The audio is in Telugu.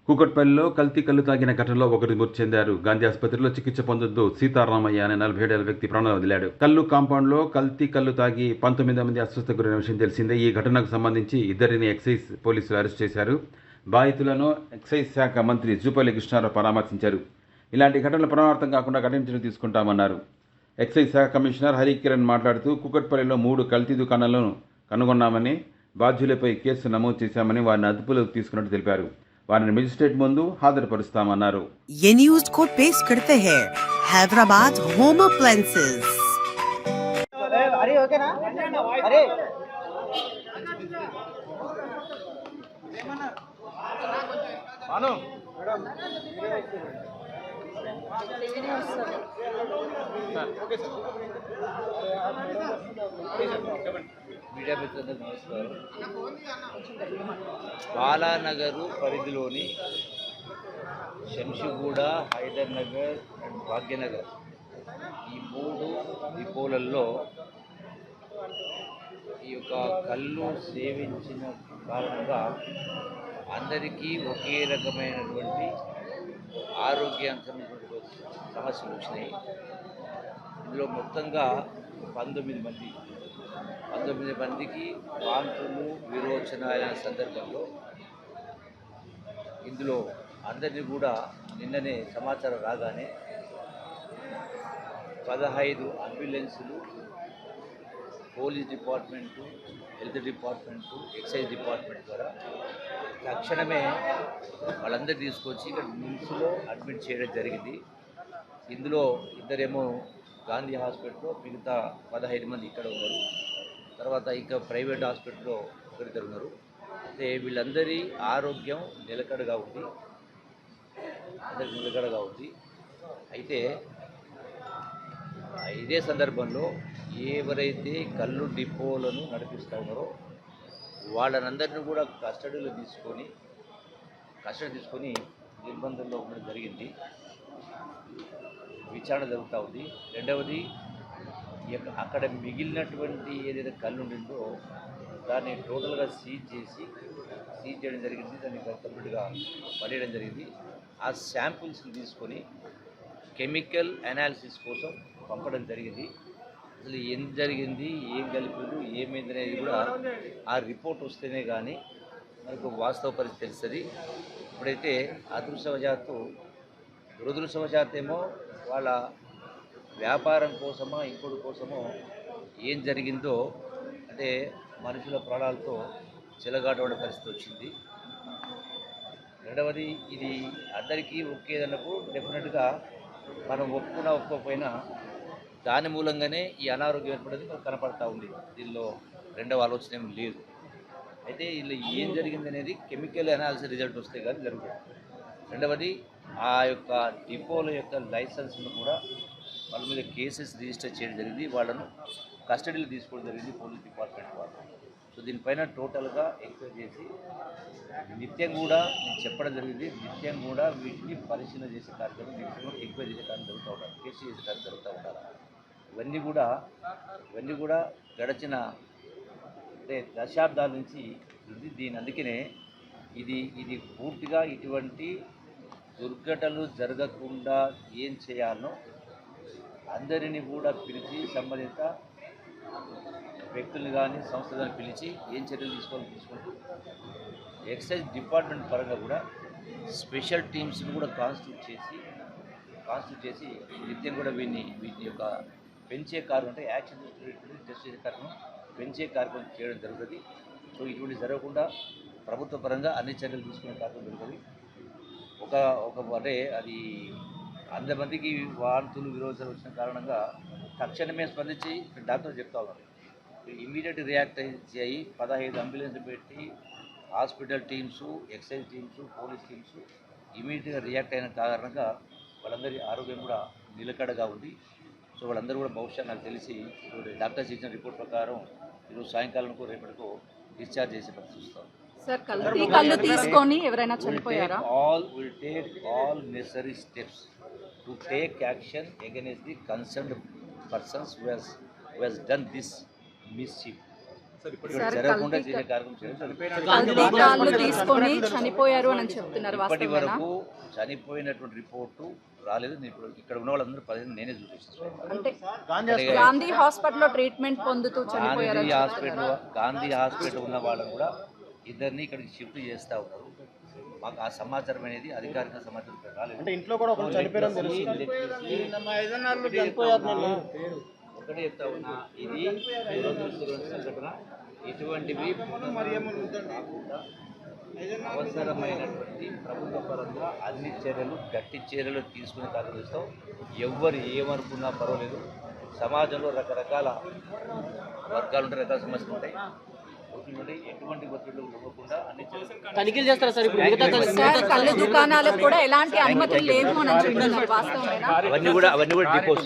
కూకట్పల్లిలో కల్తీ కల్లు తాగిన ఘటనలో ఒకరు మృతి చెందారు. గాంధీ ఆసుపత్రిలో చికిత్స పొందుతూ సీతారామయ్య అనే 47 ఏళ్ల వ్యక్తి ప్రాణాలు వదిలాడు. కల్లు కాంపౌండ్లో కల్తీ కల్లు తాగి 19 మంది అస్వస్థకు గురైన విషయం తెలిసిందే. ఈ ఘటనకు సంబంధించి ఇద్దరిని ఎక్సైజ్ పోలీసులు అరెస్ట్ చేశారు. బాధితులను ఎక్సైజ్ శాఖ మంత్రి జూపల్లి కృష్ణారావు పరామర్శించారు. ఇలాంటి ఘటనలు పునరావృతం కాకుండా కఠిన చర్యలు తీసుకుంటామన్నారు. ఎక్సైజ్ శాఖ కమిషనర్ హరికిరణ్ మాట్లాడుతూ కూకట్పల్లిలో 3 కల్తీ దుకాణాలను కనుగొన్నామని, బాధ్యులపై కేసు నమోదు చేశామని, వారిని అదుపులోకి తీసుకున్నట్టు తెలిపారు. వారిని మెజిస్ట్రేట్ ముందు హాజరుపరుస్తామన్నారు. ये न्यूज को पेश करते हैं हैदराबाद होम अप्लायंसेस। अरे ओके ना अरे मानो మీడియా మిత్రులందరికీ నమస్కారం. బాలానగరు పరిధిలోని శంషిగూడ, హైదర్ నగర్ అండ్ భాగ్యనగర్ ఈ 3 డిపోలలో ఈ యొక్క కళ్ళు సేవించిన కారణంగా అందరికీ ఒకే రకమైనటువంటి ఆరోగ్యాంశమైనటువంటి సమస్యలు వచ్చినాయి. ఇందులో మొత్తంగా 19 మందికి వాంతులు, విరోచనాల సందర్భంలో ఇందులో అందరినీ కూడా నిన్ననే సమాచారం రాగానే 15 అంబులెన్సులు, police department, health department, excise department ద్వారా తక్షణమే వాళ్ళందరూ తీసుకొచ్చి ఇక్కడ నిమ్స్లో అడ్మిట్ చేయడం జరిగింది. ఇందులో ఇద్దరేమో గాంధీ హాస్పిటల్లో, మిగతా 15 మంది ఇక్కడ ఉన్నారు. తర్వాత ఇంకా ప్రైవేట్ హాస్పిటల్లో ఒకరిద్దరు ఉన్నారు. అయితే వీళ్ళందరి ఆరోగ్యం నిలకడగా ఉంది. అయితే ఇదే సందర్భంలో ఎవరైతే కళ్ళు డిపోలను నడిపిస్తూ ఉన్నారో వాళ్ళనందరినీ కూడా కస్టడీ తీసుకొని నిర్బంధంలో ఉండడం జరిగింది. విచారణ జరుగుతూ ఉంది. రెండవది, అక్కడ మిగిలినటువంటి ఏదైతే కళ్ళు ఉండిందో దాన్ని టోటల్గా సీజ్ చేయడం జరిగింది. దాన్ని కంప్లీట్గా పడేయడం జరిగింది. ఆ శాంపుల్స్ని తీసుకొని కెమికల్ అనాలిసిస్ కోసం పంపడం జరిగింది. అసలు ఏం జరిగింది, ఏం కలిపారు, ఏమైంది అనేది కూడా ఆ రిపోర్ట్ వస్తేనే కానీ మనకు వాస్తవ పరిస్థితి తెలుస్తుంది. ఇప్పుడైతే దురదృష్టవశాత్తేమో వాళ్ళ వ్యాపారం కోసమో ఇంకోటి కోసమో ఏం జరిగిందో అంటే మనుషుల ప్రాణాలతో చెలగాటపడే పరిస్థితి వచ్చింది. రెండవది, ఇది అందరికీ ఒకేదన్నప్పుడు డెఫినెట్గా మనం ఒప్పుకోకపోయినా దాని మూలంగానే ఈ అనారోగ్యం ఏర్పడేది మనకు కనపడతా ఉంది. దీనిలో రెండవ ఆలోచన ఏం లేదు. అయితే ఇలా ఏం జరిగింది అనేది కెమికల్ అనాలిసిస్ రిజల్ట్ వస్తే కానీ జరుగుతుంది. రెండవది, ఆ యొక్క డిపోల యొక్క లైసెన్స్ను కూడా వాళ్ళ మీద కేసెస్ రిజిస్టర్ చేయడం జరిగింది. వాళ్ళను కస్టడీలో తీసుకోవడం జరిగింది పోలీస్ డిపార్ట్మెంట్ వాళ్ళు. సో దీనిపైన టోటల్గా ఎంక్వైరీ చేసి నిత్యం కూడా నేను చెప్పడం జరిగింది, నిత్యం కూడా వీటిని పరిశీలన చేసే కార్యక్రమం, నిత్యం ఎంక్వైరీ చేసే కార్యం జరుగుతూ ఉండాలి, కేసు చేసే కార్యం జరుగుతూ ఉండాలి. ఇవన్నీ కూడా గడిచిన అంటే దశాబ్దాల నుంచి ఉంది. అందుకనే ఇది పూర్తిగా ఇటువంటి దుర్ఘటనలు జరగకుండా ఏం చేయాలో అందరినీ కూడా పిలిచి సంబంధిత వ్యక్తులను కానీ సంస్థలను పిలిచి ఏం చర్యలు తీసుకుంటూ ఎక్సైజ్ డిపార్ట్మెంట్ పరంగా కూడా స్పెషల్ టీమ్స్ని కూడా కాన్స్టిట్యూట్ చేసి నిత్యం కూడా వీటి యొక్క పెంచే కార్యక్రమం అంటే యాక్షన్ టెస్ట్ చేసే కార్యక్రమం, పెంచే కార్యక్రమం చేయడం జరుగుతుంది. సో ఇటువంటి జరగకుండా ప్రభుత్వ పరంగా అన్ని చర్యలు తీసుకునే కార్యక్రమం జరుగుతుంది. అంటే అది 100 మందికి వాంతులు, విరోచనలు వచ్చిన కారణంగా తక్షణమే స్పందించి డాక్టర్లు చెప్తా ఉన్నారు. ఇమ్మీడియట్ రియాక్ట్ అయ్యి 15 అంబులెన్స్ పెట్టి hospital teams, excise teams, police teams ఇమీడియట్గా రియాక్ట్ అయిన కారణంగా వాళ్ళందరి ఆరోగ్యం కూడా నిలకడగా ఉంది. సో వాళ్ళందరూ కూడా బహుశా నాకు తెలిసి డాక్టర్స్ ఇచ్చిన రిపోర్ట్ ప్రకారం ఈరోజు సాయంకాలంకు రేపటికో డిశ్చార్జ్ చేసే పరిస్థితి చూస్తాం. కళ్ళు తీసుకొని ఎవరైనా చనిపోయారా? Will take all necessary steps to take action against the concerned persons who has done this mischief. Sir జరగకుండా చేసే కార్యక్రమం చేయడం. కల్తీ కాళ్ళు తీసుకొని చనిపోయారు అని చెప్తున్నారు, ఇప్పటి వాస్తవేనా? వరకు చనిపోయినటువంటి రిపోర్టు రాలేదు. నేను ఇప్పుడు ఇక్కడ ఉన్న వాళ్ళందరూ 10 నేనే చూపిస్తాను. అంటే గాంధీ హాస్పిటల్లో ట్రీట్మెంట్ పొందుతూ చనిపోయారు. గాంధీ హాస్పిటల్ ఉన్న వాళ్ళని కూడా ఇద్దరిని ఇక్కడికి షిఫ్ట్ చేస్తూ ఉన్నారు. మాకు ఆ సమాచారం అనేది అధికారిక సమాచారం రాలేదు. అంటే ఇంట్లో కూడా ఒకరు చనిపోయారని తెలుసు. ఒకటే చెప్తా ఉన్నా, ఇది దురదృష్టకరమైన సంఘటన. ఇటువంటివి కాకుండా అవసరమైనటువంటి ప్రభుత్వ పరంగా అన్ని చర్యలు, గట్టి చర్యలు తీసుకునే కార్యక్రమిస్తాం. ఎవ్వరు ఏమనుకున్నా పర్వాలేదు. సమాజంలో రకరకాల వర్గాలు ఉంటాయి, రకాల సమస్యలు ఉంటాయి. ఎటువంటి ఒత్తిళ్లు ఇవ్వకుండా అన్ని తనిఖీలు చేస్తారా సార్? ఇప్పుడు సార్ కళ్ళు దుకాణాలకు కూడా ఎలాంటి అనుమతులు లేవు అని చెప్తున్నారు, వాస్తవమేనా? అవన్నీ కూడా డిపోస్